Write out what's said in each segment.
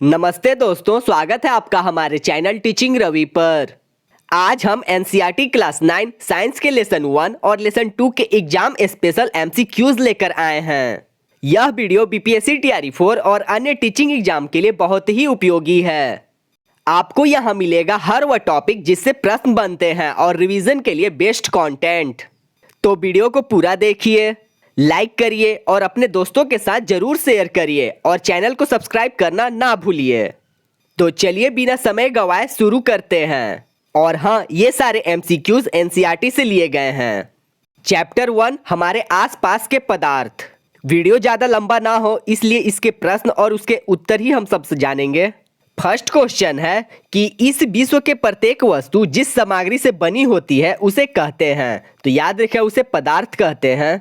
नमस्ते दोस्तों, स्वागत है आपका हमारे चैनल टीचिंग रवि पर। आज हम एनसीईआरटी क्लास 9 साइंस के लेसन 1 और लेसन 2 के एग्जाम स्पेशल एमसीक्यूज लेकर आए हैं। यह वीडियो बीपीएससी टीआरई 4 और अन्य टीचिंग एग्जाम के लिए बहुत ही उपयोगी है। आपको यहाँ मिलेगा हर वह टॉपिक जिससे प्रश्न बनते हैं और रिवीजन के लिए बेस्ट कंटेंट। तो वीडियो को पूरा देखिए, लाइक करिए और अपने दोस्तों के साथ जरूर शेयर करिए और चैनल को सब्सक्राइब करना ना भूलिए। तो चलिए बिना समय गवाए शुरू करते हैं। और हाँ, ये सारे एमसीक्यूज एनसीईआरटी से लिए गए हैं। चैप्टर 1 हमारे आसपास के पदार्थ। वीडियो ज़्यादा लंबा ना हो इसलिए इसके प्रश्न और उसके उत्तर ही हम सबसे जानेंगे। फर्स्ट क्वेश्चन है कि इस विश्व के प्रत्येक वस्तु जिस सामग्री से बनी होती है उसे कहते हैं। तो याद रखिए, उसे पदार्थ कहते हैं।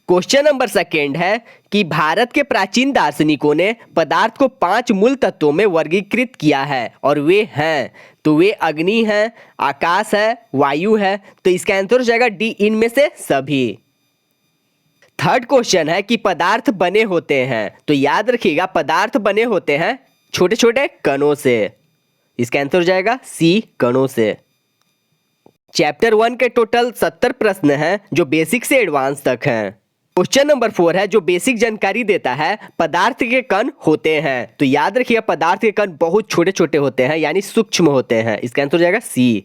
क्वेश्चन नंबर सेकेंड है कि भारत के प्राचीन दार्शनिकों ने पदार्थ को 5 मूल तत्वों में वर्गीकृत किया है और वे हैं, तो वे अग्नि है, आकाश है, वायु है। तो इसका आंसर हो जाएगा डी, इनमें से सभी। थर्ड क्वेश्चन है कि पदार्थ बने होते हैं। तो याद रखिएगा, पदार्थ बने होते हैं छोटे छोटे कणों से। इसका आंसर हो जाएगा सी, कणों से। चैप्टर 1 के टोटल 70 प्रश्न हैं जो बेसिक से एडवांस तक हैं। क्वेश्चन नंबर 4 है जो बेसिक जानकारी देता है पदार्थ के कण होते हैं। तो याद रखिए, पदार्थ के कण बहुत छोटे छोटे होते हैं, यानी सूक्ष्म होते हैं। इसका आंसर हो जाएगा सी।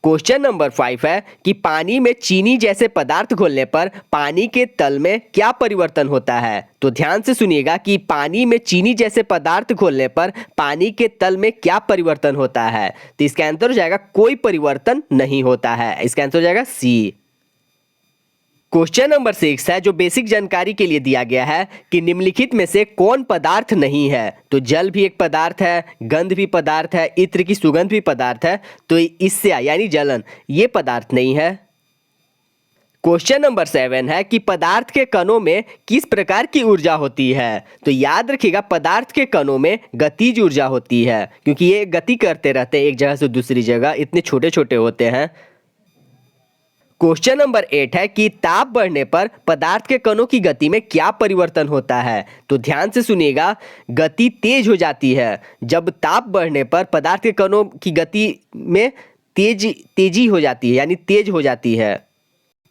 क्वेश्चन नंबर 5 है कि पानी में चीनी जैसे पदार्थ घोलने पर पानी के तल में क्या परिवर्तन होता है। तो ध्यान से सुनिएगा कि पानी में चीनी जैसे पदार्थ घोलने पर पानी के तल में क्या परिवर्तन होता है। तो इसका आंसर हो जाएगा कोई परिवर्तन नहीं होता है। इसका आंसर हो जाएगा सी। क्वेश्चन नंबर 6 है जो बेसिक जानकारी के लिए दिया गया है कि निम्नलिखित में से कौन पदार्थ नहीं है। तो जल भी एक पदार्थ है, गंध भी पदार्थ है, इत्र की सुगंध भी पदार्थ है। तो इससे यानी जलन, ये पदार्थ नहीं है। क्वेश्चन नंबर 7 है कि पदार्थ के कणों में किस प्रकार की ऊर्जा होती है। तो याद रखिएगा, पदार्थ के कणों में गतिज ऊर्जा होती है, क्योंकि ये गति करते रहते हैं एक जगह से दूसरी जगह, इतने छोटे छोटे होते हैं। क्वेश्चन नंबर 8 है कि ताप बढ़ने पर पदार्थ के कणों की गति में क्या परिवर्तन होता है। तो ध्यान से सुनिएगा, गति तेज हो जाती है। जब ताप बढ़ने पर पदार्थ के कणों की गति में तेजी हो जाती है, यानी तेज हो जाती है।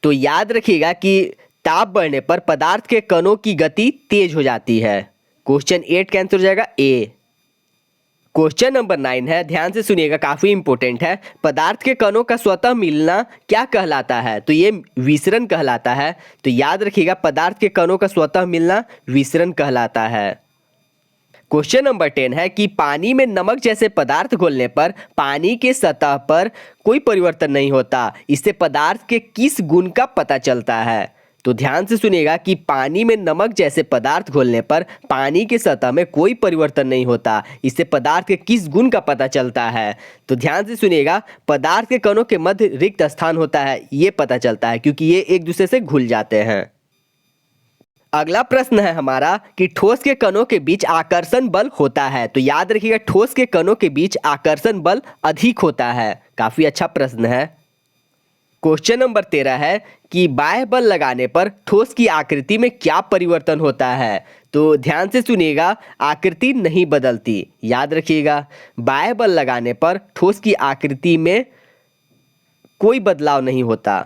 तो याद रखिएगा कि ताप बढ़ने पर पदार्थ के कणों की गति तेज हो जाती है। क्वेश्चन 8 का आंसर हो जाएगा ए। क्वेश्चन नंबर 9 है, ध्यान से सुनिएगा, काफी इंपॉर्टेंट है। पदार्थ के कणों का स्वतः मिलना क्या कहलाता है। तो ये विसरण कहलाता है। तो याद रखिएगा, पदार्थ के कणों का स्वतः मिलना विसरण कहलाता है। क्वेश्चन नंबर 10 है कि पानी में नमक जैसे पदार्थ घोलने पर पानी के सतह पर कोई परिवर्तन नहीं होता। इससे पदार्थ के किस गुण का पता चलता है। तो ध्यान से सुनिएगा कि पानी में नमक जैसे पदार्थ घोलने पर पानी के सतह में कोई परिवर्तन नहीं होता। इससे पदार्थ के किस गुण का पता चलता है। तो ध्यान से सुनिएगा, पदार्थ के कणों के मध्य रिक्त स्थान होता है, ये पता चलता है, क्योंकि ये एक दूसरे से घुल जाते हैं। अगला प्रश्न है हमारा कि ठोस के कणों के बीच आकर्षण बल होता है। तो याद रखिएगा, ठोस के कणों के बीच आकर्षण बल अधिक होता है। काफी अच्छा प्रश्न है। क्वेश्चन नंबर 13 है कि बाह्य बल लगाने पर ठोस की आकृति में क्या परिवर्तन होता है। तो ध्यान से सुनिएगा, आकृति नहीं बदलती। याद रखिएगा, बाह्य बल लगाने पर ठोस की आकृति में कोई बदलाव नहीं होता।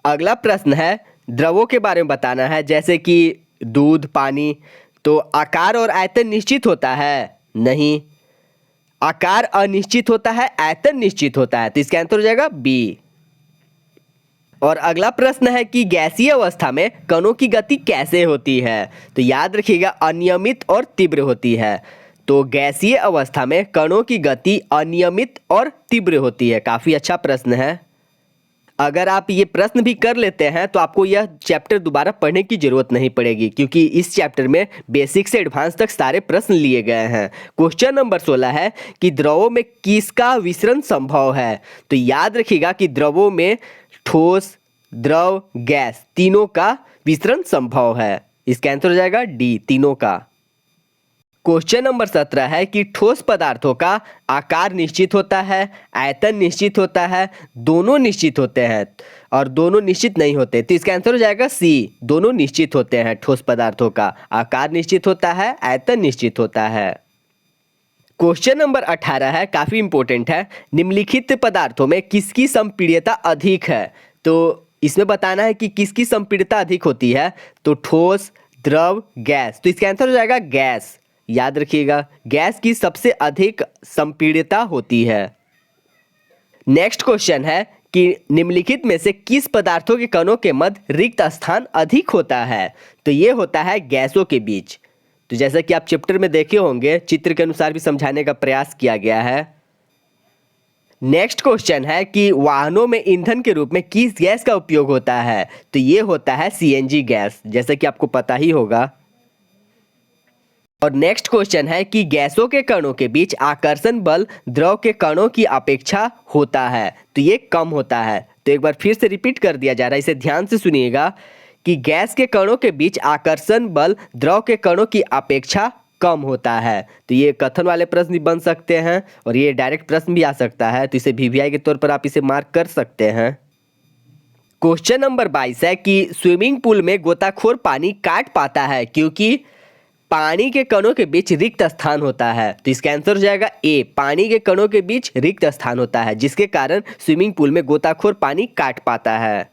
अगला प्रश्न है द्रवों के बारे में बताना है, जैसे कि दूध, पानी। तो आकार और आयतन निश्चित होता है? नहीं। आकार अनिश्चित होता है, आयतन निश्चित होता है। तो इसका आंसर हो जाएगा बी। और अगला प्रश्न है कि गैसीय अवस्था में कणों की गति कैसे होती है। तो याद रखिएगा, अनियमित और तीव्र होती है। तो गैसीय अवस्था में कणों की गति अनियमित और तीव्र होती है। काफी अच्छा प्रश्न है। अगर आप ये प्रश्न भी कर लेते हैं तो आपको यह चैप्टर दोबारा पढ़ने की जरूरत नहीं पड़ेगी, क्योंकि इस चैप्टर में बेसिक से एडवांस तक सारे प्रश्न लिए गए हैं। क्वेश्चन नंबर 16 है कि द्रवों में किसका विसरण संभव है। तो याद रखिएगा कि द्रवों में ठोस, द्रव, गैस तीनों का विसरण संभव है। इसका आंसर हो जाएगा डी, तीनों का। क्वेश्चन नंबर 17 है कि ठोस पदार्थों का आकार निश्चित होता है, आयतन निश्चित होता है, दोनों निश्चित होते हैं और दोनों निश्चित नहीं होते। तो इसका आंसर हो जाएगा सी, दोनों निश्चित होते हैं। ठोस पदार्थों का आकार निश्चित होता है, आयतन निश्चित होता है। क्वेश्चन नंबर 18 है, काफी इंपॉर्टेंट है। निम्नलिखित पदार्थों में किसकी संपीड्यता अधिक है? तो इसमें बताना है कि किसकी संपीड्यता अधिक होती है। तो ठोस, द्रव, गैस। तो इसका आंसर हो जाएगा गैस। याद रखिएगा, गैस की सबसे अधिक संपीड्यता होती है। नेक्स्ट क्वेश्चन है कि निम्नलिखित में से किस पदार्थों के कणों के मध्य रिक्त स्थान अधिक होता है? तो ये होता है गैसों के बीच। तो जैसा कि आप चैप्टर में देखे होंगे, चित्र के अनुसार भी समझाने का प्रयास किया गया है। नेक्स्ट क्वेश्चन है कि वाहनों में ईंधन के रूप में किस गैस का उपयोग होता है? तो ये होता है सीएनजी गैस, जैसा कि आपको पता ही होगा। और नेक्स्ट क्वेश्चन है कि गैसों के कणों के बीच आकर्षण बल द्रव के कणों की अपेक्षा होता है, तो ये कम होता है। तो एक बार फिर से रिपीट कर दिया जा रहा है, इसे ध्यान से सुनिएगा कि गैस के कणों के बीच आकर्षण बल द्रव के कणों की अपेक्षा कम होता है। तो ये कथन वाले प्रश्न भी बन सकते हैं और ये डायरेक्ट प्रश्न भी आ सकता है, तो इसे वीवीआई के तौर पर आप इसे मार्क कर सकते हैं। क्वेश्चन नंबर 22 है कि स्विमिंग पूल में गोताखोर पानी काट पाता है क्योंकि पानी के कणों के बीच रिक्त स्थान होता है। तो इसका आंसर हो जाएगा ए, पानी के कणों के बीच रिक्त स्थान होता है, जिसके कारण स्विमिंग पूल में गोताखोर पानी काट पाता है।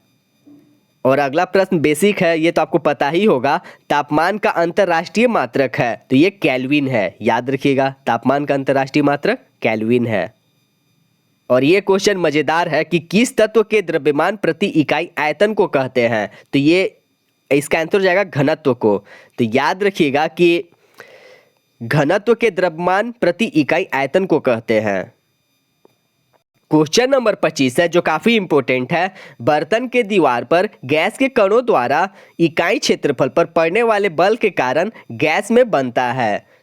और अगला प्रश्न बेसिक है, ये तो आपको पता ही होगा। तापमान का अंतर्राष्ट्रीय मात्रक है, तो ये केल्विन है। याद रखिएगा, तापमान का अंतर्राष्ट्रीय मात्रक केल्विन है। और ये क्वेश्चन मजेदार है कि किस तत्व के द्रव्यमान प्रति इकाई आयतन को कहते हैं? तो ये इसका आंसर हो जाएगा घनत्व को। तो याद रखिएगा कि घनत्व के द्रव्यमान प्रति इकाई आयतन को कहते हैं। क्वेश्चन नंबर 25 है, जो काफी इंपॉर्टेंट है। बर्तन के दीवार पर गैस के कणों द्वारा इकाई क्षेत्रफल पर पड़ने वाले बल के कारण गैस में बनता है।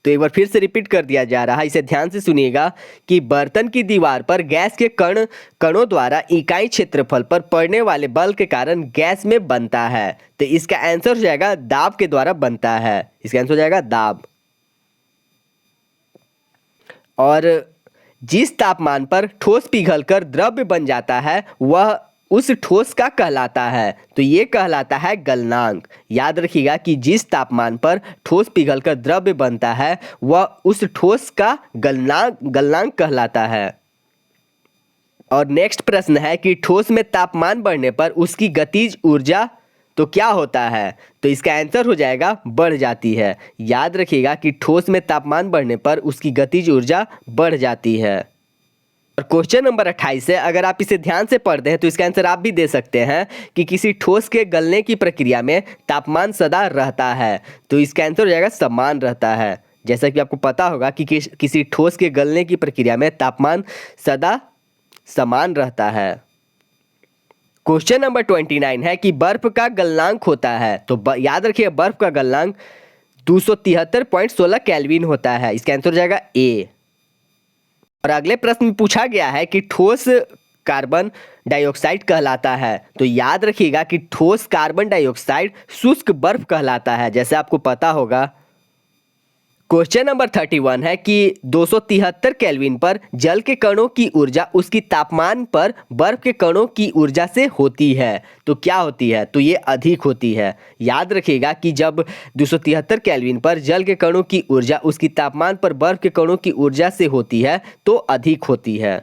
तो एक बार फिर से रिपीट कर दिया जा रहा है, इसे ध्यान से सुनिएगा कि बर्तन की दीवार पर गैस के कणों द्वारा इकाई क्षेत्रफल पर पड़ने वाले बल के कारण गैस में बनता है। तो इसका आंसर हो जाएगा दाब के द्वारा बनता है। इसका आंसर हो जाएगा दाब। और जिस तापमान पर ठोस पिघलकर द्रव्य बन जाता है वह उस ठोस का कहलाता है। तो ये कहलाता है गलनांक। याद रखिएगा कि जिस तापमान पर ठोस पिघलकर द्रव्य बनता है वह उस ठोस का गलनांक कहलाता है। और नेक्स्ट प्रश्न है कि ठोस में तापमान बढ़ने पर उसकी गतिज ऊर्जा तो क्या होता है? तो इसका आंसर हो जाएगा बढ़ जाती है। याद रखिएगा कि ठोस में तापमान बढ़ने पर उसकी गतिज ऊर्जा बढ़ जाती है। और क्वेश्चन नंबर 28 है, अगर आप इसे ध्यान से पढ़ते हैं तो इसका आंसर आप भी दे सकते हैं कि किसी ठोस के गलने की प्रक्रिया में तापमान सदा रहता है। तो इसका आंसर हो जाएगा समान रहता है। जैसा कि आपको पता होगा कि किसी ठोस के गलने की प्रक्रिया में तापमान सदा समान रहता है। क्वेश्चन नंबर 29 है कि बर्फ का गलनांक होता है। तो याद रखिए, बर्फ का गलनांक 273.16 केल्विन होता है। इसका आंसर हो जाएगा ए। और अगले प्रश्न में पूछा गया है कि ठोस कार्बन डाइऑक्साइड कहलाता है। तो याद रखिएगा कि ठोस कार्बन डाइऑक्साइड शुष्क बर्फ कहलाता है, जैसे आपको पता होगा। क्वेश्चन नंबर 31 है कि 273 केल्विन पर जल के कणों की ऊर्जा उसकी तापमान पर बर्फ के कणों की ऊर्जा से होती है। तो क्या होती है? तो ये अधिक होती है। याद रखिएगा कि जब 273 केल्विन पर जल के कणों की ऊर्जा उसकी तापमान पर बर्फ के कणों की ऊर्जा से होती है तो अधिक होती है।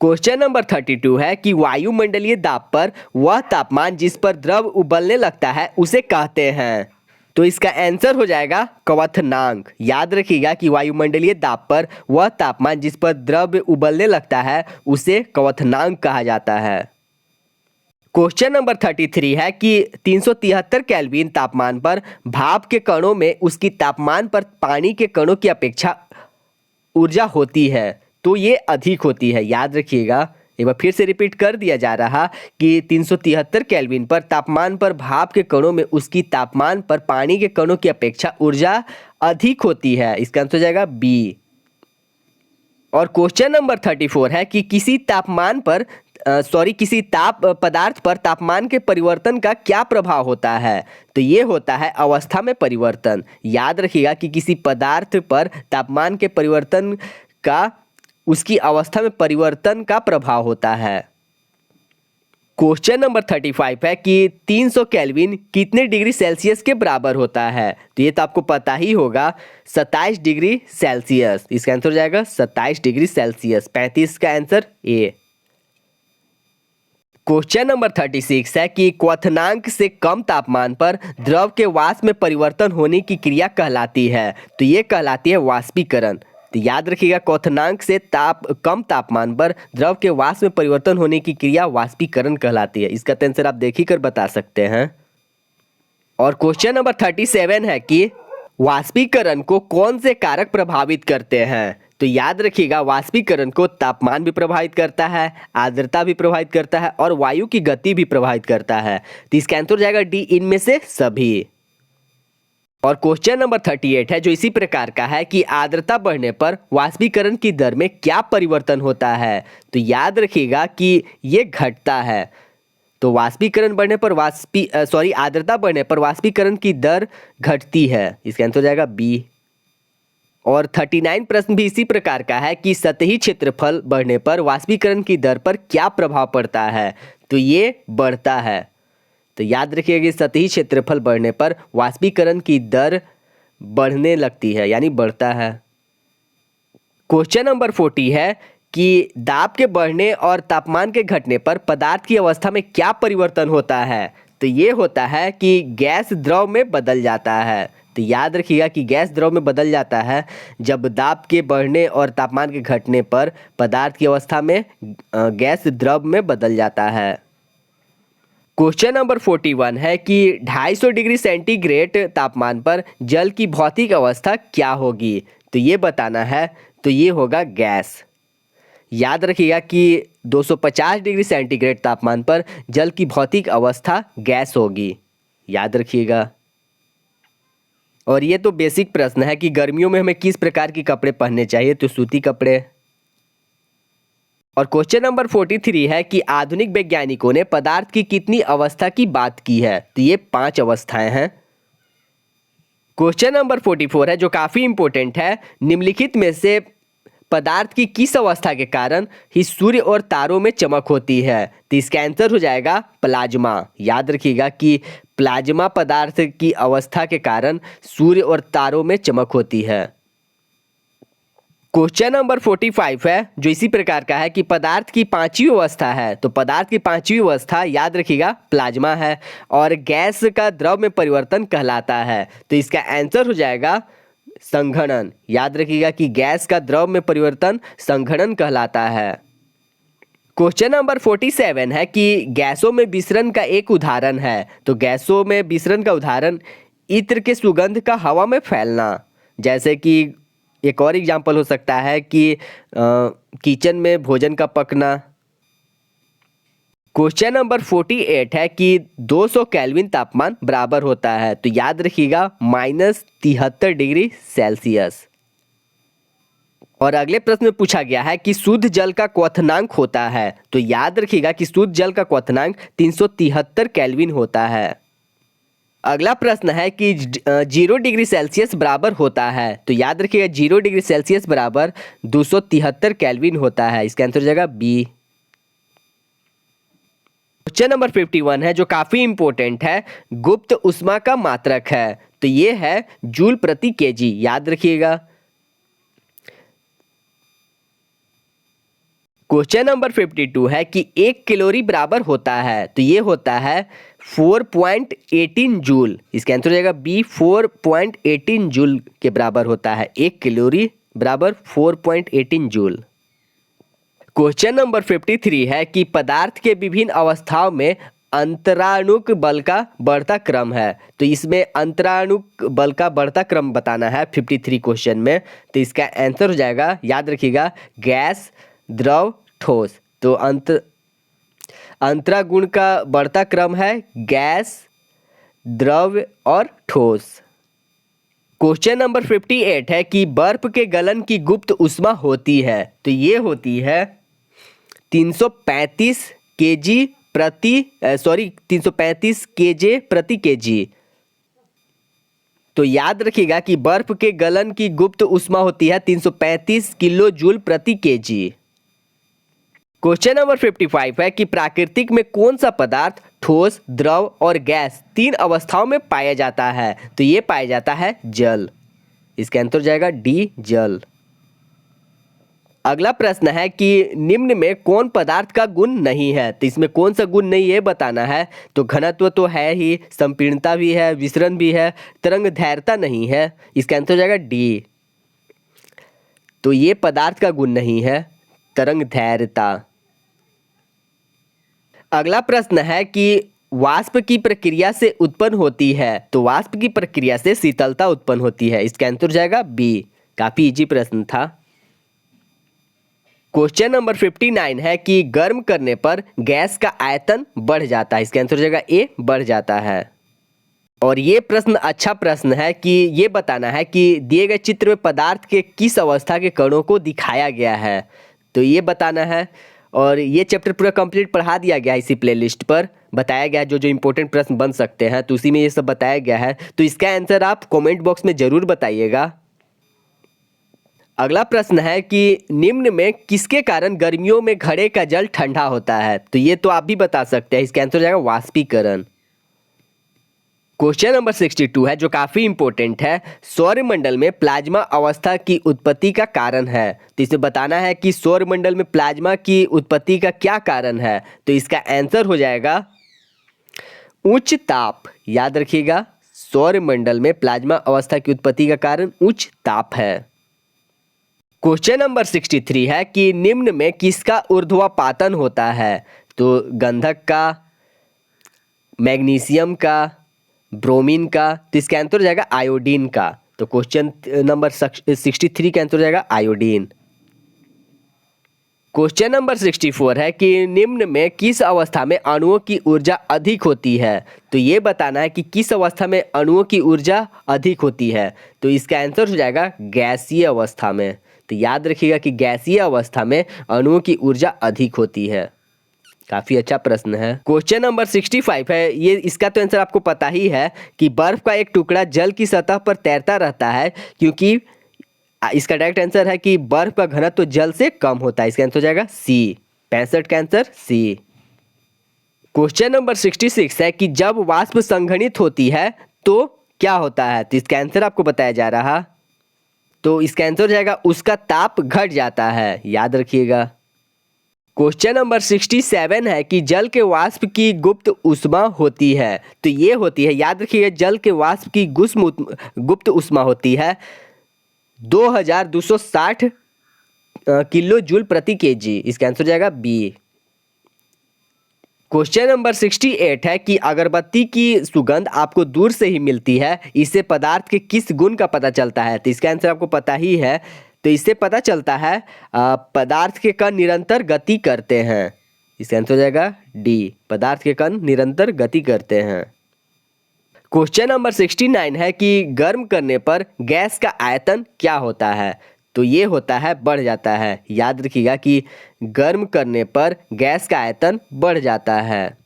क्वेश्चन नंबर 32 है कि वायुमंडलीय दाब पर वह तापमान जिस पर द्रव उबलने लगता है उसे कहते हैं। तो इसका आंसर हो जाएगा क्वथनांक। याद रखिएगा कि वायुमंडलीय दाब पर वह तापमान जिस पर द्रव्य उबलने लगता है उसे क्वथनांक कहा जाता है। क्वेश्चन नंबर 33 है कि 373 केल्विन तापमान पर भाप के कणों में उसकी तापमान पर पानी के कणों की अपेक्षा ऊर्जा होती है, तो ये अधिक होती है। याद रखिएगा, एक बार फिर से रिपीट कर दिया जा रहा कि 373 केल्विन पर तापमान पर भाप के कणों में उसकी तापमान पर पानी के कणों की अपेक्षा ऊर्जा अधिक होती है। इसका आंसर हो जाएगा बी। और क्वेश्चन नंबर 34 है कि किसी तापमान पर किसी ताप पदार्थ पर तापमान के परिवर्तन का क्या प्रभाव होता है? तो ये होता है अवस्था में परिवर्तन। याद रखिएगा कि किसी पदार्थ पर तापमान के परिवर्तन का उसकी अवस्था में परिवर्तन का प्रभाव होता है। क्वेश्चन नंबर 35 है कि 300 केल्विन कितने डिग्री सेल्सियस के बराबर होता है? तो ये तो आपको पता ही होगा, 27 डिग्री सेल्सियस। इसका आंसर हो जाएगा 27 डिग्री सेल्सियस। 35 का आंसर ए। क्वेश्चन नंबर 36 है कि क्वथनांक से कम तापमान पर द्रव के वाष्प में परिवर्तन होने की क्रिया कहलाती है? तो ये कहलाती है वाष्पीकरण। तो याद रखिएगा, क्वथनांक से कम तापमान पर द्रव के वाष्प में परिवर्तन होने की क्रिया वाष्पीकरण कहलाती है। इसका आंसर आप देख ही कर बता सकते हैं। और क्वेश्चन नंबर 37 है कि वाष्पीकरण को कौन से कारक प्रभावित करते हैं? तो याद रखिएगा, वाष्पीकरण को तापमान भी प्रभावित करता है, आर्द्रता भी प्रभावित करता है और वायु की गति भी प्रभावित करता है। तो इसका आंसर हो जाएगा डी, इनमें से सभी। और क्वेश्चन नंबर 38 है जो इसी प्रकार का है कि आर्द्रता बढ़ने पर वाष्पीकरण की दर में क्या परिवर्तन होता है? तो याद रखिएगा कि ये घटता है। तो वाष्पीकरण बढ़ने पर आर्द्रता बढ़ने पर वाष्पीकरण की दर घटती है। इसका आंसर हो जाएगा बी। और 39 प्रश्न भी इसी प्रकार का है कि सतही क्षेत्रफल बढ़ने पर वाष्पीकरण की दर पर क्या प्रभाव पड़ता है? तो ये बढ़ता है। तो याद रखिएगा कि सतही क्षेत्रफल बढ़ने पर वाष्पीकरण की दर बढ़ने लगती है, यानी बढ़ता है। क्वेश्चन नंबर 40 है कि दाब के बढ़ने और तापमान के घटने पर पदार्थ की अवस्था में क्या परिवर्तन होता है? तो ये होता है कि गैस द्रव में बदल जाता है। तो याद रखिएगा कि गैस द्रव में बदल जाता है जब दाब के बढ़ने और तापमान के घटने पर पदार्थ की अवस्था में गैस द्रव में बदल जाता है। क्वेश्चन नंबर 41 है कि 250 डिग्री सेंटीग्रेड तापमान पर जल की भौतिक अवस्था क्या होगी? तो ये बताना है। तो ये होगा गैस। याद रखिएगा कि 250 डिग्री सेंटीग्रेड तापमान पर जल की भौतिक अवस्था गैस होगी। याद रखिएगा। और ये तो बेसिक प्रश्न है कि गर्मियों में हमें किस प्रकार के कपड़े पहनने चाहिए? तो सूती कपड़े। और क्वेश्चन नंबर 43 है कि आधुनिक वैज्ञानिकों ने पदार्थ की कितनी अवस्था की बात की है? तो ये 5 अवस्थाएं हैं। क्वेश्चन नंबर 44 है जो काफी इंपॉर्टेंट है, निम्नलिखित में से पदार्थ की किस अवस्था के कारण ही सूर्य और तारों में चमक होती है? तो इसका आंसर हो जाएगा प्लाज्मा। याद रखिएगा कि प्लाज्मा पदार्थ की अवस्था के कारण सूर्य और तारों में चमक होती है। क्वेश्चन नंबर 45 है जो इसी प्रकार का है कि पदार्थ की 5वीं अवस्था है। तो पदार्थ की 5वीं अवस्था याद रखिएगा प्लाज्मा है और गैस का द्रव में परिवर्तन कहलाता है। तो इसका आंसर हो जाएगा संघनन। याद रखिएगा कि गैस का द्रव में परिवर्तन संघनन कहलाता है। क्वेश्चन नंबर 47 है कि गैसों में विसरण का एक उदाहरण है। तो गैसों में विसरण का उदाहरण इत्र के सुगंध का हवा में फैलना। जैसे कि एक और एग्जाम्पल हो सकता है कि किचन में भोजन का पकना। क्वेश्चन नंबर 48 है कि 200 केल्विन तापमान बराबर होता है। तो याद रखिएगा -73 डिग्री सेल्सियस। और अगले प्रश्न में पूछा गया है कि शुद्ध जल का क्वथनांक होता है। तो याद रखिएगा कि शुद्ध जल का क्वथनांक 373 केल्विन होता है। अगला प्रश्न है कि 0 डिग्री सेल्सियस बराबर होता है। तो याद रखिएगा 0 डिग्री सेल्सियस बराबर 273 केल्विन होता है। इसका आंसर हो जाएगा बी। क्वेश्चन नंबर 51 है जो काफी इंपॉर्टेंट है, गुप्त ऊष्मा का मात्रक है। तो ये है जूल प्रति केजी। याद रखिएगा। क्वेश्चन नंबर 52 है कि 1 कैलोरी बराबर होता है। तो ये होता है 4.18 जूल। इसका आंसर हो जाएगा बी, 4.18 जूल के बराबर होता है। 1 कैलोरी बराबर 4.18 जूल। क्वेश्चन नंबर 53 है कि पदार्थ के विभिन्न अवस्थाओं में अंतराणुक बल का बढ़ता क्रम है। तो इसमें अंतराणुक बल का बढ़ता क्रम बताना है 53 क्वेश्चन में। तो इसका आंसर हो जाएगा, याद रखिएगा, गैस, द्रव, ठोस। तो अंतरागुण का बढ़ता क्रम है गैस, द्रव और ठोस। क्वेश्चन नंबर 58 है कि बर्फ के गलन की गुप्त ऊष्मा होती है। तो ये होती है 335 केजी प्रति 335 केजे प्रति केजी। तो याद रखिएगा कि बर्फ के गलन की गुप्त ऊष्मा होती है 335 किलो जूल प्रति केजी। क्वेश्चन नंबर 55 है कि प्राकृतिक में कौन सा पदार्थ ठोस, द्रव और गैस 3 अवस्थाओं में पाया जाता है? तो ये पाया जाता है जल। इसका आंसर हो जाएगा डी, जल। अगला प्रश्न है कि निम्न में कौन पदार्थ का गुण नहीं है? तो इसमें कौन सा गुण नहीं है बताना है। तो घनत्व तो है ही, संपीड़नता भी है, विसरण भी है, तरंग धैर्यता नहीं है। इसका आंसर हो जाएगा डी। तो ये पदार्थ का गुण नहीं है, तरंग धैर्यता। अगला प्रश्न है कि वाष्प की प्रक्रिया से उत्पन्न होती है। तो वाष्प की प्रक्रिया से शीतलता उत्पन्न होती है। इसका आंसर हो जाएगा बी। काफी इजी प्रश्न था। क्वेश्चन नंबर 59 है कि गर्म करने पर गैस का आयतन बढ़ जाता है। इसका आंसर हो जाएगा ए, बढ़ जाता है। और ये प्रश्न अच्छा प्रश्न है कि ये बताना है कि दिए गए चित्र में पदार्थ के किस अवस्था के कणों को दिखाया गया है। तो ये बताना है। और ये चैप्टर पूरा कंप्लीट पढ़ा दिया गया है, इसी प्लेलिस्ट पर बताया गया है जो जो इंपॉर्टेंट प्रश्न बन सकते हैं। तो उसी में ये सब बताया गया है। तो इसका आंसर आप कमेंट बॉक्स में जरूर बताइएगा। अगला प्रश्न है कि निम्न में किसके कारण गर्मियों में घड़े का जल ठंडा होता है? तो ये तो आप भी बता सकते हैं। इसका आंसर हो जाएगा वाष्पीकरण। क्वेश्चन नंबर 62 है जो काफी इंपॉर्टेंट है। सौरमंडल में प्लाज्मा अवस्था की उत्पत्ति का कारण है। तो इसे बताना है कि सौरमंडल में प्लाज्मा की उत्पत्ति का क्या कारण है। तो इसका आंसर हो जाएगा उच्च ताप। याद रखिएगा, सौरमंडल में प्लाज्मा अवस्था की उत्पत्ति का कारण उच्च ताप है। क्वेश्चन नंबर 63 है कि निम्न में किसका ऊर्ध्वापातन होता है? तो गंधक का, मैग्नीशियम का, ब्रोमीन का। तो इसका आंसर हो जाएगा आयोडीन का। तो क्वेश्चन नंबर 63 का आंसर हो जाएगा आयोडीन। क्वेश्चन नंबर 64 है कि निम्न में किस अवस्था में अणुओं की ऊर्जा अधिक होती है? तो ये बताना है कि किस अवस्था में अणुओं की ऊर्जा अधिक होती है। तो इसका आंसर हो जाएगा गैसीय अवस्था में। तो याद रखिएगा कि गैसीय अवस्था में अणुओं की ऊर्जा अधिक होती है। काफी अच्छा प्रश्न है। क्वेश्चन नंबर 65 है, ये इसका तो आंसर आपको पता ही है कि बर्फ का एक टुकड़ा जल की सतह पर तैरता रहता है क्योंकि इसका डायरेक्ट आंसर है कि बर्फ का घनत्व तो जल से कम होता है। इसका आंसर हो जाएगा सी। 65 का आंसर सी। क्वेश्चन नंबर 66 है कि जब वाष्प संघनित होती है तो क्या होता है? तो इसका आंसर आपको बताया जा रहा। तो इसका आंसर हो जाएगा उसका ताप घट जाता है। याद रखिएगा। क्वेश्चन नंबर 67 है कि जल के वाष्प की गुप्त ऊष्मा होती है। तो ये होती है, याद रखिएगा, जल के वाष्प की गुप्त ऊष्मा होती है 2260 किलो जूल प्रति केजी। इसका आंसर हो जाएगा बी। क्वेश्चन नंबर 68 है कि अगरबत्ती की सुगंध आपको दूर से ही मिलती है, इससे पदार्थ के किस गुण का पता चलता है? तो इसका आंसर आपको पता ही है। तो इससे पता चलता है पदार्थ के कण निरंतर गति करते हैं। इसका आंसर हो जाएगा डी, पदार्थ के कण निरंतर गति करते हैं। क्वेश्चन नंबर 69 है कि गर्म करने पर गैस का आयतन क्या होता है? तो ये होता है बढ़ जाता है। याद रखिएगा कि गर्म करने पर गैस का आयतन बढ़ जाता है।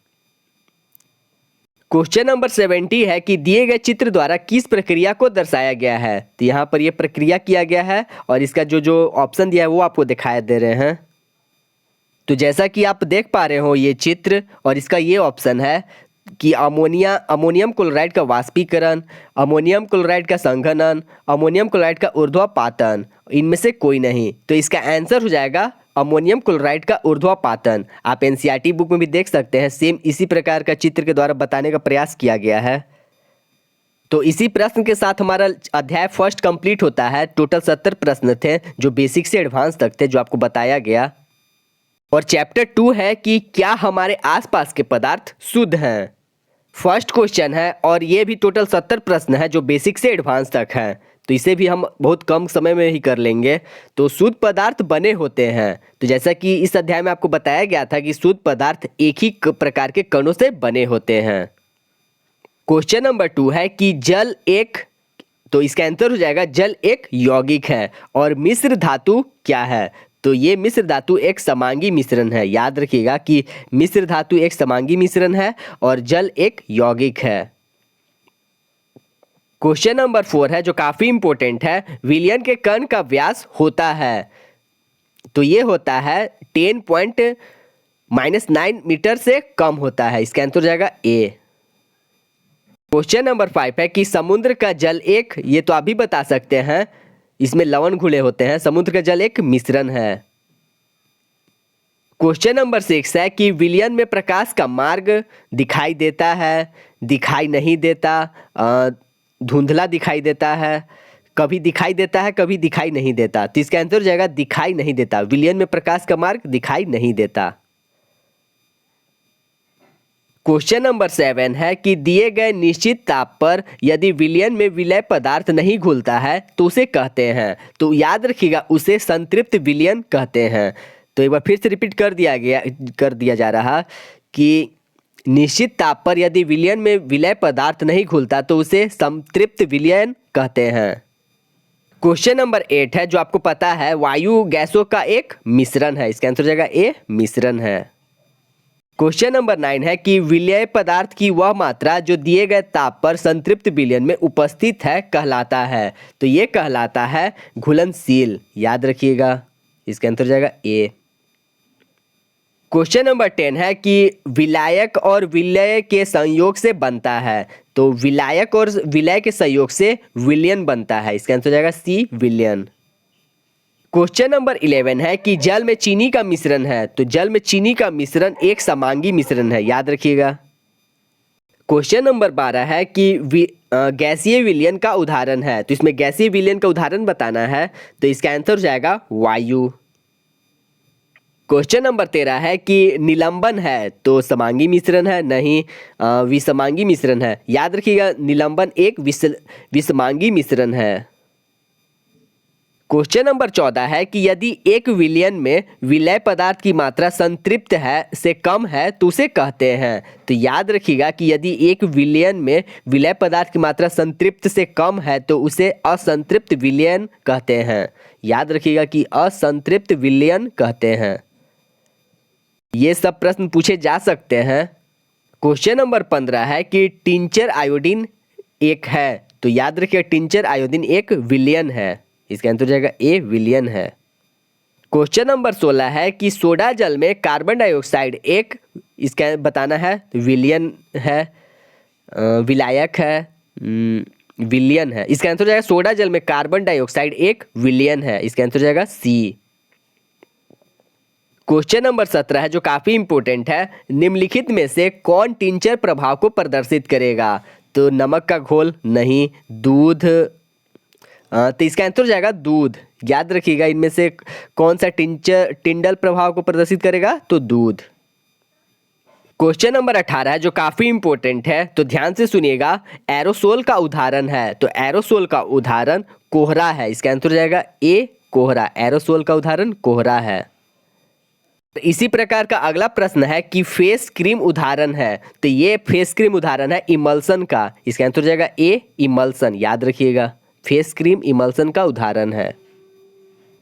क्वेश्चन नंबर 70 है कि दिए गए चित्र द्वारा किस प्रक्रिया को दर्शाया गया है? तो यहाँ पर यह प्रक्रिया किया गया है और इसका जो जो ऑप्शन दिया है वो आपको दिखाई दे रहे हैं। तो जैसा कि आप देख पा रहे हो ये चित्र और इसका ये ऑप्शन है कि अमोनियम क्लोराइड का वाष्पीकरण, अमोनियम क्लोराइड का संघनन, अमोनियम क्लोराइड का ऊर्ध्वापातन, इनमें से कोई नहीं। तो इसका आंसर हो जाएगा अमोनियम क्लोराइड का ऊर्ध्वापातन। आप एनसीईआरटी बुक में भी देख सकते हैं, सेम इसी प्रकार का चित्र के द्वारा बताने का प्रयास किया गया है। तो इसी प्रश्न के साथ हमारा अध्याय फर्स्ट कंप्लीट होता है। टोटल 70 प्रश्न थे जो बेसिक से एडवांस तक थे, जो आपको बताया गया। और चैप्टर 2 है कि क्या हमारे आसपास के पदार्थ शुद्ध हैं। फर्स्ट क्वेश्चन है और ये भी टोटल 70 प्रश्न है जो बेसिक से एडवांस तक है। तो इसे भी हम बहुत कम समय में ही कर लेंगे। तो शुद्ध पदार्थ बने होते हैं। तो जैसा कि इस अध्याय में आपको बताया गया था कि शुद्ध पदार्थ एक ही प्रकार के कणों से बने होते हैं। क्वेश्चन नंबर 2 है कि जल एक, तो इसका आंसर हो जाएगा जल एक यौगिक है और मिश्र धातु क्या है? तो ये मिश्र धातु एक समांगी मिश्रण है। याद रखिएगा कि मिश्र धातु एक समांगी मिश्रण है और जल एक यौगिक है। क्वेश्चन नंबर 4 है जो काफी इंपॉर्टेंट है। विलयन के कण का व्यास होता है, तो ये होता है 10.-9 मीटर से कम होता है। इसका आंसर हो जाएगा ए। क्वेश्चन नंबर 5 है कि समुद्र का जल एक, ये तो आप भी बता सकते हैं, इसमें लवण घुले होते हैं। समुद्र का जल एक मिश्रण है। क्वेश्चन नंबर 6 है कि विलयन में प्रकाश का मार्ग दिखाई देता है, दिखाई नहीं देता, धुंधला दिखाई देता है, कभी दिखाई देता है, कभी दिखाई नहीं देता। तो इसका आंसर हो जाएगा दिखाई नहीं देता। विलयन में प्रकाश का मार्ग दिखाई नहीं देता। क्वेश्चन नंबर 7 है कि दिए गए निश्चित ताप पर यदि विलयन में विलय पदार्थ नहीं घुलता है तो उसे कहते हैं, तो याद रखिएगा उसे संतृप्त विलयन कहते हैं। तो एक बार फिर से रिपीट कर दिया जा रहा कि निश्चित ताप पर यदि विलयन में विलय पदार्थ नहीं घुलता तो उसे संतृप्त विलयन कहते हैं। क्वेश्चन नंबर 8 है जो आपको पता है वायु गैसों का एक मिश्रण है। इसका आंसर हो जाएगा ए, मिश्रण है। क्वेश्चन नंबर 9 है कि विलय पदार्थ की वह मात्रा जो दिए गए ताप पर संतृप्त विलयन में उपस्थित है कहलाता है, तो ये कहलाता है घुलनशील। याद रखिएगा, इसका आंसर हो जाएगा ए। क्वेश्चन नंबर 10 है कि विलायक और विलय के संयोग से बनता है, तो विलायक और विलय के संयोग से विलयन बनता है। इसका आंसर हो जाएगा सी, विलयन। क्वेश्चन नंबर 11 है कि जल में चीनी का मिश्रण है, तो जल में चीनी का मिश्रण एक समांगी मिश्रण है। याद रखिएगा। क्वेश्चन नंबर 12 है कि गैसीय विलयन का उदाहरण है, तो इसमें गैसीय विलयन का उदाहरण बताना है, तो इसका आंसर हो जाएगा वायु। क्वेश्चन नंबर 13 है कि निलंबन है, तो समांगी मिश्रण है, नहीं विषमांगी मिश्रण है। याद रखिएगा निलंबन एक विषमांगी मिश्रण है। क्वेश्चन नंबर 14 है कि यदि एक विलयन में विलय पदार्थ की मात्रा संतृप्त है से कम है तो उसे कहते हैं, तो याद रखिएगा कि यदि एक विलयन में विलय पदार्थ की मात्रा संतृप्त से कम है तो उसे असंतृप्त विलयन कहते हैं। याद रखिएगा कि असंतृप्त विलयन कहते हैं। ये सब प्रश्न पूछे जा सकते हैं। क्वेश्चन नंबर 15 है कि टिंचर आयोडीन एक है, तो याद रखिएगा टिंचर आयोडीन एक विलयन है। इसका आंसर हो जाएगा ए, विलयन है। क्वेश्चन नंबर 16 है कि सोडा जल में कार्बन डाइऑक्साइड एक, इसका बताना है, विलयन है, विलायक है, विलयन है। इसका आंसर हो जाएगा सोडा जल में कार्बन डाइऑक्साइड एक विलयन है। इसका आंसर हो जाएगा सी। क्वेश्चन नंबर 17 है जो काफी इंपॉर्टेंट है। निम्नलिखित में से कौन टिंचर प्रभाव को प्रदर्शित करेगा, तो नमक का घोल, नहीं, दूध, तो इसका आंसर हो जाएगा दूध। याद रखिएगा इनमें से कौन सा टिंडल प्रभाव को प्रदर्शित करेगा, तो दूध। क्वेश्चन नंबर 18 है जो काफी इंपॉर्टेंट है, तो ध्यान से सुनिएगा। एरोसोल का उदाहरण है, तो एरोसोल का उदाहरण कोहरा है। इसका आंसर हो जाएगा ए, कोहरा। एरोसोल का उदाहरण कोहरा है। तो इसी प्रकार का अगला प्रश्न है कि फेस क्रीम उदाहरण है, तो ये फेस क्रीम उदाहरण है इमल्सन का। इसका आंसर हो जाएगा ए, इमल्सन। याद रखिएगा फेस क्रीम इमल्सन का उदाहरण है।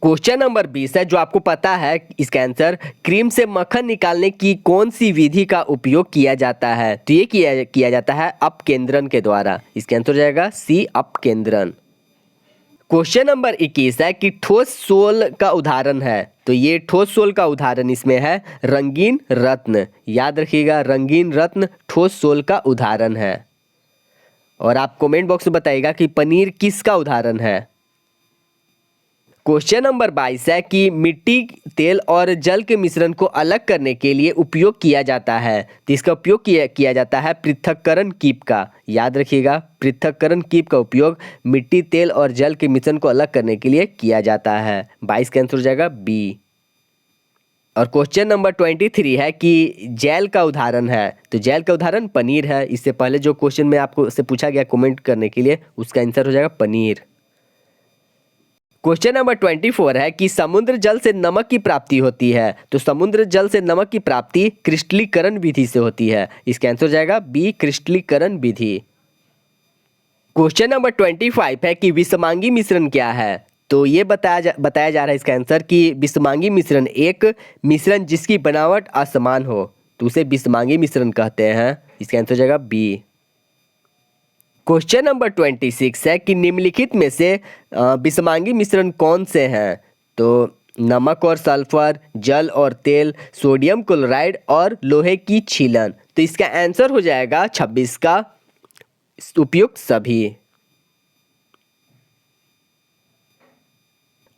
क्वेश्चन नंबर 20 है जो आपको पता है इसका आंसर। क्रीम से मक्खन निकालने की कौन सी विधि का उपयोग किया जाता है, तो ये किया जाता है अपकेंद्रन के द्वारा। इसका आंसर हो जाएगा सी, अपकेंद्रन। क्वेश्चन नंबर 21 है कि ठोस सोल का उदाहरण है, तो ये ठोस सोल का उदाहरण इसमें है रंगीन रत्न। याद रखिएगा रंगीन रत्न ठोस सोल का उदाहरण है। और आप कमेंट बॉक्स में बताइएगा कि पनीर किसका उदाहरण है। क्वेश्चन नंबर 22 है कि मिट्टी, तेल और जल के मिश्रण को अलग करने के लिए उपयोग किया जाता है, तो इसका उपयोग किया जाता है पृथक्करण कीप का। याद रखिएगा पृथक्करण कीप का उपयोग मिट्टी, तेल और जल के मिश्रण को अलग करने के लिए किया जाता है। 22 का आंसर हो जाएगा बी। और क्वेश्चन नंबर 23 है कि जेल का उदाहरण है, तो जेल का उदाहरण पनीर है। इससे पहले जो क्वेश्चन में आपको से पूछा गया कमेंट करने के लिए, उसका आंसर हो जाएगा पनीर। क्वेश्चन नंबर 24 है कि समुद्र जल से नमक की प्राप्ति होती है, तो समुद्र जल से नमक की प्राप्ति क्रिस्टलीकरण विधि से होती है। इसका आंसर हो जाएगा बी, क्रिस्टलीकरण विधि। क्वेश्चन नंबर 25 है कि विषमांगी मिश्रण क्या है, तो ये बताया जा रहा है इसका आंसर कि बिस्मांगी मिश्रण एक मिश्रण जिसकी बनावट असमान हो तो उसे बिस्मांगी मिश्रण कहते हैं। इसका आंसर हो जाएगा बी। क्वेश्चन नंबर 26 है कि निम्नलिखित में से बिस्मांगी मिश्रण कौन से हैं? तो नमक और सल्फर, जल और तेल, सोडियम क्लोराइड और लोहे की छीलन। तो इसका आंसर हो जाएगा 26 का उपयुक्त सभी।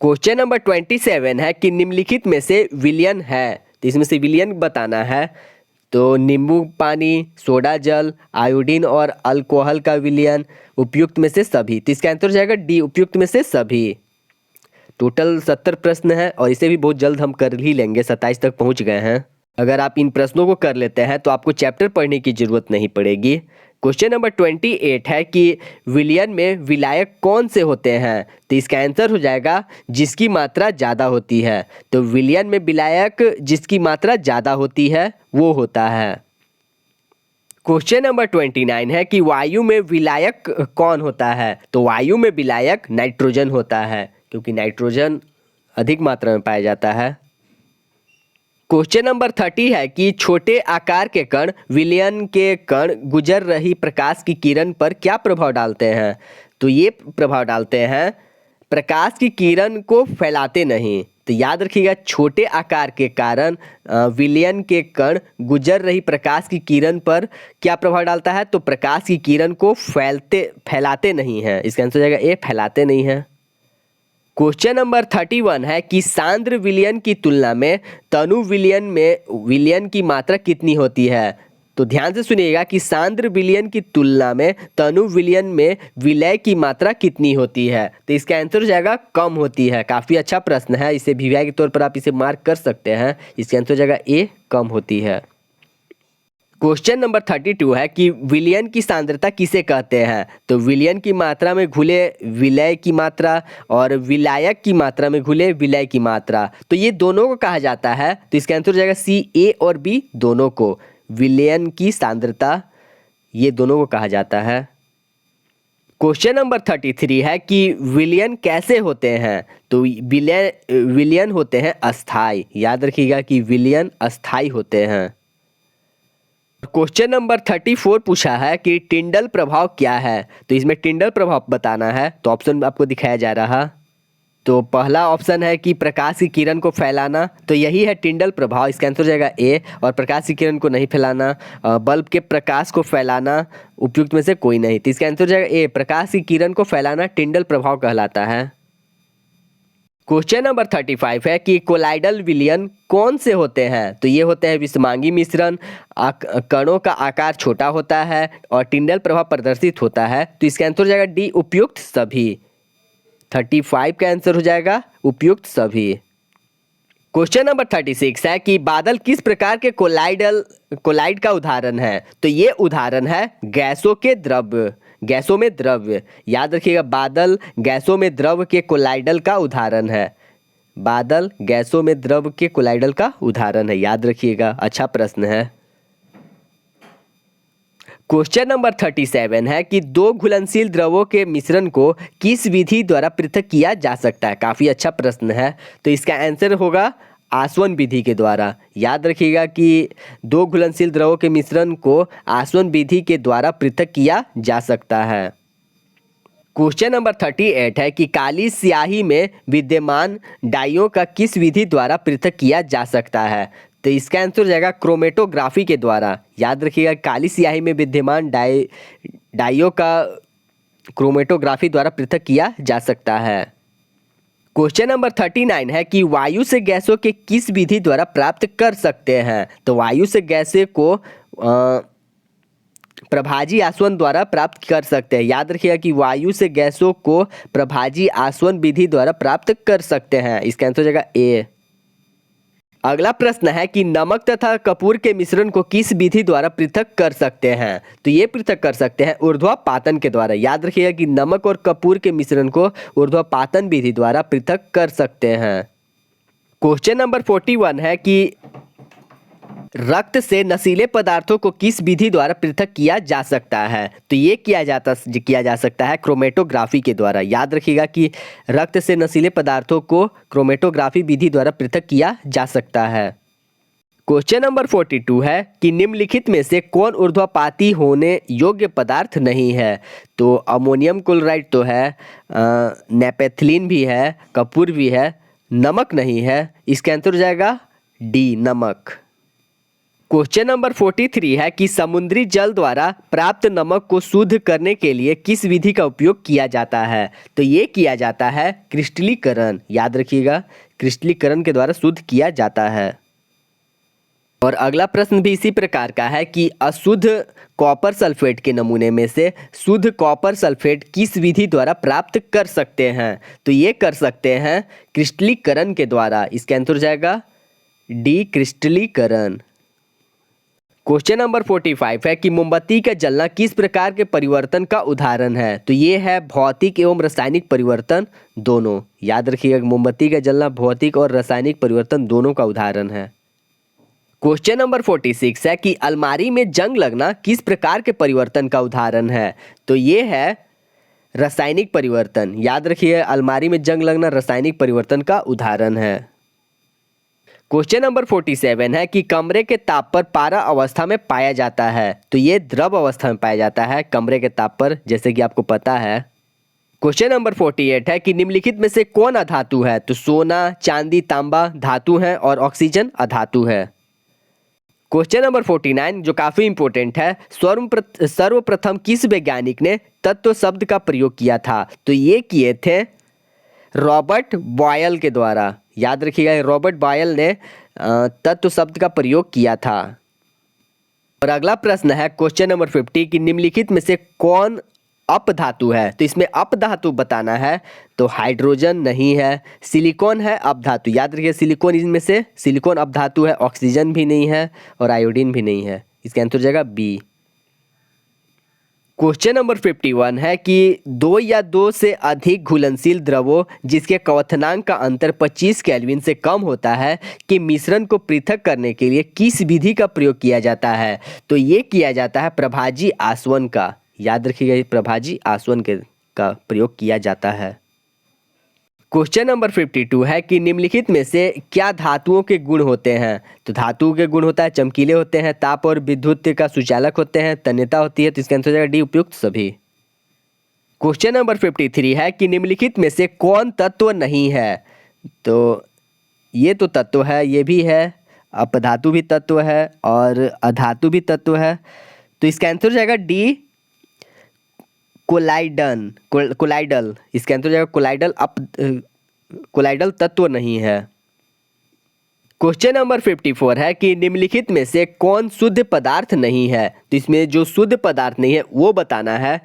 क्वेश्चन नंबर 27 है कि निम्नलिखित में से विलयन है, तो इसमें से विलयन बताना है। तो नींबू पानी, सोडा जल, आयोडीन और अल्कोहल का विलयन, उपयुक्त में से सभी। तो इसका आंसर हो जाएगा डी, उपयुक्त में से सभी। टोटल 70 प्रश्न है और इसे भी बहुत जल्द हम कर ही लेंगे, 27 तक पहुंच गए हैं। अगर आप इन प्रश्नों को कर लेते हैं तो आपको चैप्टर पढ़ने की जरूरत नहीं पड़ेगी। क्वेश्चन नंबर 28 है कि विलयन में विलायक कौन से होते हैं? तो इसका आंसर हो जाएगा जिसकी मात्रा ज़्यादा होती है। तो विलयन में विलायक जिसकी मात्रा ज़्यादा होती है वो होता है। क्वेश्चन नंबर 29 है कि वायु में विलायक कौन होता है? तो वायु में विलायक नाइट्रोजन होता है क्योंकि नाइट्रोजन अधिक मात्रा में पाया जाता है। क्वेश्चन नंबर 30 है कि छोटे आकार के कण विलयन के कण गुजर रही प्रकाश की किरण पर क्या प्रभाव डालते हैं? तो ये प्रभाव डालते हैं प्रकाश की किरण को फैलाते नहीं। तो याद रखिएगा छोटे आकार के कारण विलयन के कण गुजर रही प्रकाश की किरण पर क्या प्रभाव डालता है? तो प्रकाश की किरण को फैलाते नहीं है। इसका आंसर हो जाएगा ए, फैलाते नहीं है। क्वेश्चन नंबर 31 है कि सांद्र विलयन की तुलना में तनु विलयन में विलयन की मात्रा कितनी होती है? तो ध्यान से सुनिएगा कि सांद्र विलयन की तुलना में तनु विलयन में विलय की मात्रा कितनी होती है? तो इसका आंसर हो जाएगा कम होती है। काफ़ी अच्छा प्रश्न है, इसे वीवीआई के तौर पर आप इसे मार्क कर सकते हैं। इसका आंसर हो जाएगा ए, कम होती है। क्वेश्चन नंबर 32 है कि विलयन की सांद्रता किसे कहते हैं? तो विलयन की मात्रा में घुले विलय की मात्रा और विलायक की मात्रा में घुले विलय की मात्रा, तो ये दोनों को कहा जाता है। तो इसका आंसर हो जाएगा सी, ए और बी दोनों को। विलयन की सांद्रता ये दोनों को कहा जाता है। क्वेश्चन नंबर 33 है कि विलयन कैसे होते हैं? तो विलयन होते हैं अस्थाई। याद रखिएगा कि विलयन अस्थाई होते हैं। क्वेश्चन नंबर 34 पूछा है कि टिंडल प्रभाव क्या है? तो इसमें टिंडल प्रभाव बताना है। तो ऑप्शन आपको दिखाया जा रहा। तो पहला ऑप्शन है कि प्रकाश की किरण को फैलाना, तो यही है टिंडल प्रभाव। इसका आंसर हो जाएगा ए। और प्रकाश की किरण को नहीं फैलाना, बल्ब के प्रकाश को फैलाना, उपयुक्त में से कोई नहीं। तो इसका आंसर हो जाएगा ए, प्रकाश की किरण को फैलाना टिंडल प्रभाव कहलाता है। क्वेश्चन नंबर 35 है कि कोलाइडल विलयन कौन से होते हैं? तो ये होते हैं विषमांगी मिश्रण, कणों का आकार छोटा होता है और टिंडल प्रभाव प्रदर्शित होता है। तो इसका आंसर हो जाएगा डी, उपयुक्त सभी। 35 का आंसर हो जाएगा उपयुक्त सभी। क्वेश्चन नंबर 36 है कि बादल किस प्रकार के कोलाइड का उदाहरण है? तो ये उदाहरण है गैसों में द्रव्य। याद रखिएगा बादल गैसों में द्रव के कोलाइडल का उदाहरण है। बादल गैसों में द्रव के कोलाइडल का उदाहरण है, याद रखिएगा। अच्छा प्रश्न है। क्वेश्चन नंबर 37 है कि दो घुलनशील द्रवों के मिश्रण को किस विधि द्वारा पृथक किया जा सकता है? काफ़ी अच्छा प्रश्न है। तो इसका आंसर होगा आसवन विधि के द्वारा। याद रखिएगा कि दो घुलनशील द्रवों के मिश्रण को आसवन विधि के द्वारा पृथक किया जा सकता है। क्वेश्चन नंबर 38 है कि काली स्याही में विद्यमान डाइयों का किस विधि द्वारा पृथक किया जा सकता है? तो इसका आंसर हो जाएगा क्रोमेटोग्राफी के द्वारा। याद रखिएगा काली स्याही में विद्यमान डाइयों का क्रोमेटोग्राफी द्वारा पृथक किया जा सकता है। क्वेश्चन नंबर 39 है कि वायु से गैसों के किस विधि द्वारा प्राप्त कर सकते हैं? तो वायु से गैसें को प्रभाजी आसवन द्वारा प्राप्त कर सकते हैं। याद रखिएगा कि वायु से गैसों को प्रभाजी आसवन विधि द्वारा प्राप्त कर सकते हैं। इसका आंसर हो जाएगा ए। अगला प्रश्न है कि नमक तथा कपूर के मिश्रण को किस विधि द्वारा पृथक कर सकते हैं? तो ये पृथक कर सकते हैं ऊर्ध्वापातन के द्वारा। याद रखिएगा कि नमक और कपूर के मिश्रण को ऊर्ध्वापातन विधि द्वारा पृथक कर सकते हैं। क्वेश्चन नंबर 41 है कि रक्त से नशीले पदार्थों को किस विधि द्वारा पृथक किया जा सकता है? तो ये किया जा सकता है क्रोमेटोग्राफी के द्वारा। याद रखिएगा कि रक्त से नशीले पदार्थों को क्रोमेटोग्राफी विधि द्वारा पृथक किया जा सकता है। क्वेश्चन नंबर 42 है कि निम्नलिखित में से कौन ऊर्ध्वपाती होने योग्य पदार्थ नहीं है? तो अमोनियम क्लोराइड तो है, नेपेथिलीन भी है, कपूर भी है, नमक नहीं है। इसका आंसर हो जाएगा डी, नमक। क्वेश्चन नंबर 43 है कि समुद्री जल द्वारा प्राप्त नमक को शुद्ध करने के लिए किस विधि का उपयोग किया जाता है? तो ये किया जाता है क्रिस्टलीकरण। याद रखिएगा, क्रिस्टलीकरण के द्वारा शुद्ध किया जाता है। और अगला प्रश्न भी इसी प्रकार का है कि अशुद्ध कॉपर सल्फेट के नमूने में से शुद्ध कॉपर सल्फेट किस विधि द्वारा प्राप्त कर सकते हैं? तो ये कर सकते हैं क्रिस्टलीकरण के द्वारा। इसका आंसर हो जाएगा डी, क्रिस्टलीकरण। क्वेश्चन नंबर 45 है कि मोमबत्ती का जलना किस प्रकार के परिवर्तन का उदाहरण है? तो ये है भौतिक एवं रासायनिक परिवर्तन दोनों। याद रखिएगा, मोमबत्ती का जलना भौतिक और रासायनिक परिवर्तन दोनों का उदाहरण है। क्वेश्चन नंबर 46 है कि अलमारी में जंग लगना किस प्रकार के परिवर्तन का उदाहरण है? तो ये है रासायनिक परिवर्तन। याद रखिए, अलमारी में जंग लगना रासायनिक परिवर्तन का उदाहरण है। क्वेश्चन नंबर 47 है कि कमरे के ताप पर पारा अवस्था में पाया जाता है। तो ये द्रव अवस्था में पाया जाता है कमरे के ताप पर, जैसे कि आपको पता है। क्वेश्चन नंबर 48 है कि निम्नलिखित में से कौन अधातु है? तो सोना, चांदी, तांबा धातु है और ऑक्सीजन अधातु है। क्वेश्चन नंबर 49 जो काफी इंपॉर्टेंट है, सर्वप्रथम किस वैज्ञानिक ने तत्व शब्द का प्रयोग किया था? तो ये किए थे रॉबर्ट बॉयल के द्वारा। याद रखिएगा, रॉबर्ट बॉयल ने तत्व शब्द का प्रयोग किया था। और अगला प्रश्न है क्वेश्चन नंबर 50 कि निम्नलिखित में से कौन अपधातु है? तो इसमें अपधातु बताना है। तो हाइड्रोजन नहीं है, सिलिकॉन है अपधातु। याद रखिए, सिलिकॉन इनमें से सिलिकॉन अपधातु है, ऑक्सीजन भी नहीं है और आयोडीन भी नहीं है। इसका आंसर हो जाएगा बी। क्वेश्चन नंबर 51 है कि दो या दो से अधिक घुलनशील द्रवों जिसके क्वथनांक का अंतर 25 केल्विन से कम होता है कि मिश्रण को पृथक करने के लिए किस विधि का प्रयोग किया जाता है? तो ये किया जाता है प्रभाजी आसवन का। याद रखिएगा, प्रभाजी आसवन का प्रयोग किया जाता है। क्वेश्चन नंबर 52 है कि निम्नलिखित में से क्या धातुओं के गुण होते हैं? तो धातुओं के गुण होता है चमकीले होते हैं, ताप और विद्युत का सुचालक होते हैं, तन्यता होती है। तो इसका आंसर हो जाएगा डी, उपयुक्त सभी। क्वेश्चन नंबर 53 है कि निम्नलिखित में से कौन तत्व नहीं है? तो ये तो तत्व है, ये भी है, अपधातु भी तत्व है और अधातु भी तत्व है। तो इसका आंसर हो जाएगा डी, कोलाइडल। इसका आंसर हो जाएगा कोलाइडल तत्व नहीं है। क्वेश्चन नंबर 54 है कि निम्नलिखित में से कौन शुद्ध पदार्थ नहीं है? तो इसमें जो शुद्ध पदार्थ नहीं है वो बताना है।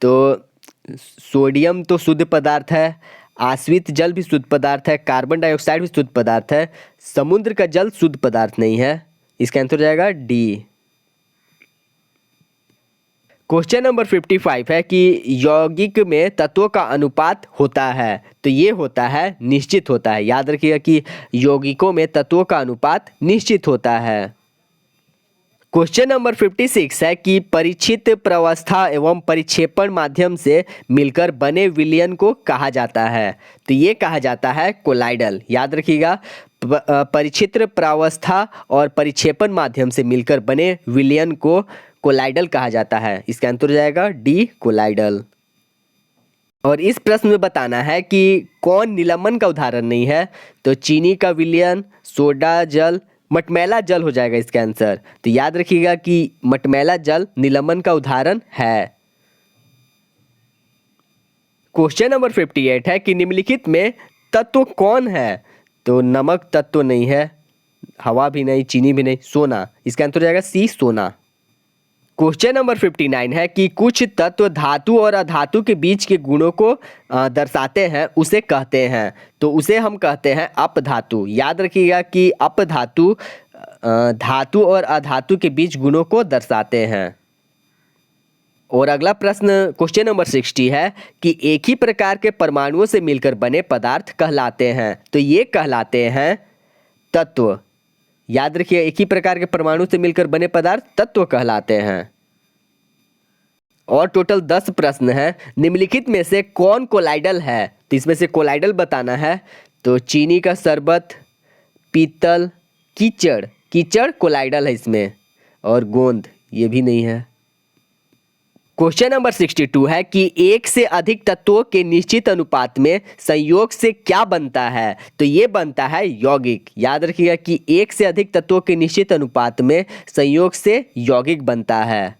तो सोडियम तो शुद्ध पदार्थ है, आश्वित जल भी शुद्ध पदार्थ है, कार्बन डाइऑक्साइड भी शुद्ध पदार्थ है, समुद्र का जल शुद्ध पदार्थ नहीं है। इसका आंसर हो जाएगा डी। क्वेश्चन नंबर 55 है कि यौगिक में तत्वों का अनुपात होता है। तो ये होता है निश्चित होता है। याद रखिएगा कि यौगिकों में तत्वों का अनुपात निश्चित होता है। क्वेश्चन नंबर 56 है कि परिचित प्रवस्था एवं परिक्षेपण माध्यम से मिलकर बने विलयन को कहा जाता है। तो ये कहा जाता है कोलाइडल। याद रखिएगा, परिचित प्रावस्था और परिक्षेपण माध्यम से मिलकर बने विलयन को कोलाइडल कहा जाता है। इसका आंसर हो जाएगा डी, कोलाइडल। और इस प्रश्न में बताना है कि कौन निलंबन का उदाहरण नहीं है? तो चीनी का विलयन, सोडा जल, मटमैला जल हो जाएगा इसका आंसर। तो याद रखिएगा कि मटमैला जल निलंबन का उदाहरण है। क्वेश्चन नंबर 58 है कि निम्नलिखित में तत्व कौन है? तो नमक तत्व नहीं है, हवा भी नहीं, चीनी भी नहीं, सोना। इसका आंसर हो जाएगा सी, सोना। क्वेश्चन नंबर 59 है कि कुछ तत्व धातु और अधातु के बीच के गुणों को दर्शाते हैं, उसे कहते हैं। तो उसे हम कहते हैं अपधातु। याद रखिएगा कि अपधातु धातु और अधातु के बीच गुणों को दर्शाते हैं। और अगला प्रश्न क्वेश्चन नंबर 60 है कि एक ही प्रकार के परमाणुओं से मिलकर बने पदार्थ कहलाते हैं। तो ये कहलाते हैं तत्व। याद रखिए, एक ही प्रकार के परमाणु से मिलकर बने पदार्थ तत्व कहलाते हैं। और टोटल 10 प्रश्न हैं। निम्नलिखित में से कौन कोलाइडल है? तो इसमें से कोलाइडल बताना है। तो चीनी का शरबत, पीतल, कीचड़, कीचड़ कोलाइडल है इसमें, और गोंद ये भी नहीं है। क्वेश्चन नंबर 62 है कि एक से अधिक तत्वों के निश्चित अनुपात में संयोग से क्या बनता है? तो ये बनता है यौगिक। याद रखिएगा कि एक से अधिक तत्वों के निश्चित अनुपात में संयोग से यौगिक बनता है।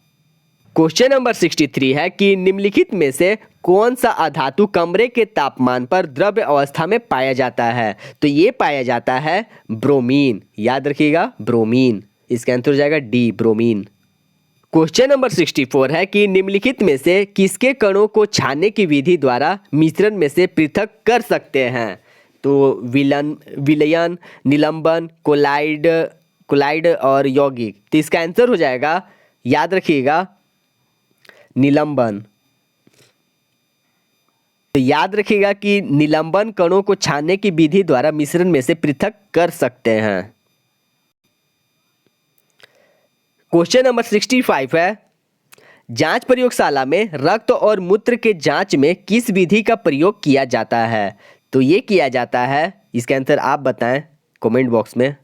क्वेश्चन नंबर 63 है कि निम्नलिखित में से कौन सा अधातु कमरे के तापमान पर द्रव्य अवस्था में पाया जाता है? तो ये पाया जाता है ब्रोमीन। याद रखिएगा ब्रोमीन, इसका आंसर हो जाएगा डी, ब्रोमीन। क्वेश्चन नंबर 64 है कि निम्नलिखित में से किसके कणों को छानने की विधि द्वारा मिश्रण में से पृथक कर सकते हैं? तो विलयन, निलंबन, कोलाइड और यौगिक। तो इसका आंसर हो जाएगा, याद रखिएगा, निलंबन। तो याद रखिएगा कि निलंबन कणों को छानने की विधि द्वारा मिश्रण में से पृथक कर सकते हैं। क्वेश्चन नंबर 65 है, जांच प्रयोगशाला में रक्त और मूत्र के जांच में किस विधि का प्रयोग किया जाता है? तो ये किया जाता है, इसका आंसर आप बताएं कमेंट बॉक्स में।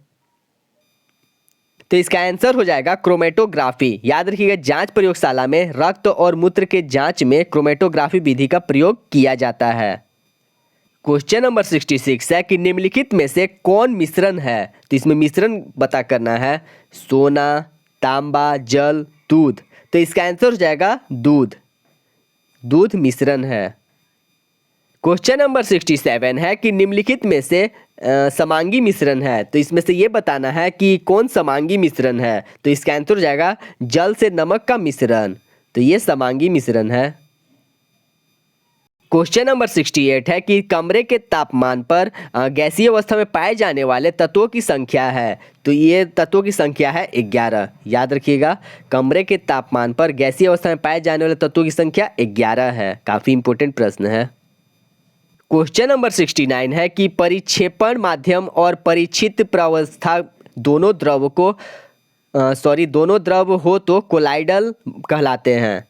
तो इसका आंसर हो जाएगा क्रोमेटोग्राफी। याद रखिएगा, जांच प्रयोगशाला में रक्त और मूत्र के जांच में क्रोमेटोग्राफी विधि का प्रयोग किया जाता है। क्वेश्चन नंबर 66 है कि निम्नलिखित में से कौन मिश्रण है? तो इसमें मिश्रण पता करना है। सोना, तांबा, जल, दूध। तो इसका आंसर हो जाएगा दूध। दूध मिश्रण है। क्वेश्चन नंबर 67 है कि निम्नलिखित में से समांगी मिश्रण है। तो इसमें से ये बताना है कि कौन समांगी मिश्रण है। तो इसका आंसर हो जाएगा जल से नमक का मिश्रण। तो ये समांगी मिश्रण है। क्वेश्चन नंबर 68 है कि कमरे के तापमान पर गैसीय अवस्था में पाए जाने वाले तत्वों की संख्या है। तो ये तत्वों की संख्या है 11। याद रखिएगा, कमरे के तापमान पर गैसीय अवस्था में पाए जाने वाले तत्वों की संख्या 11 है। काफ़ी इंपॉर्टेंट प्रश्न है। क्वेश्चन नंबर 69 है कि परिक्षेपण माध्यम और परिचित प्रावस्था दोनों द्रव हो तो कोलाइडल कहलाते हैं।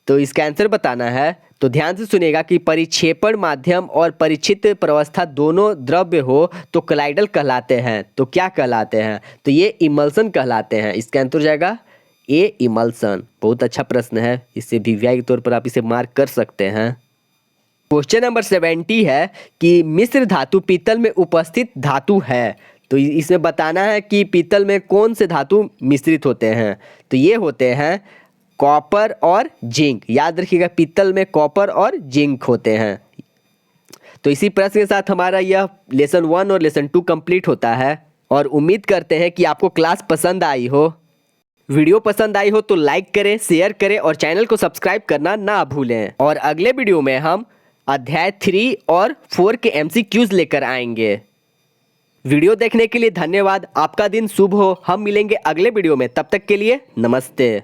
तो इसका आंसर बताना है। तो ध्यान से सुनिएगा कि परिक्षेपण माध्यम और परिचित प्रावस्था दोनों द्रव्य हो तो कोलाइडल कहलाते हैं। तो क्या कहलाते हैं? तो ये इमल्सन कहलाते हैं। इसका आंसर हो जाएगा ए, इमल्सन। बहुत अच्छा प्रश्न है, इससे वीवीआई के तौर पर आप इसे मार्क कर सकते हैं। क्वेश्चन नंबर 70 है कि मिश्र धातु पीतल में उपस्थित धातु है। तो इसमें बताना है कि पीतल में कौन से धातु मिश्रित होते हैं। तो ये होते हैं कॉपर और जिंक। याद रखिएगा, पीतल में कॉपर और जिंक होते हैं। तो इसी प्रश्न के साथ हमारा यह लेसन 1 और लेसन 2 कंप्लीट होता है, और उम्मीद करते हैं कि आपको क्लास पसंद आई हो। वीडियो पसंद आई हो तो लाइक करें, शेयर करें और चैनल को सब्सक्राइब करना ना भूलें। और अगले वीडियो में हम अध्याय 3 और 4 के MCQs लेकर आएंगे। वीडियो देखने के लिए धन्यवाद। आपका दिन शुभ हो। हम मिलेंगे अगले वीडियो में, तब तक के लिए नमस्ते।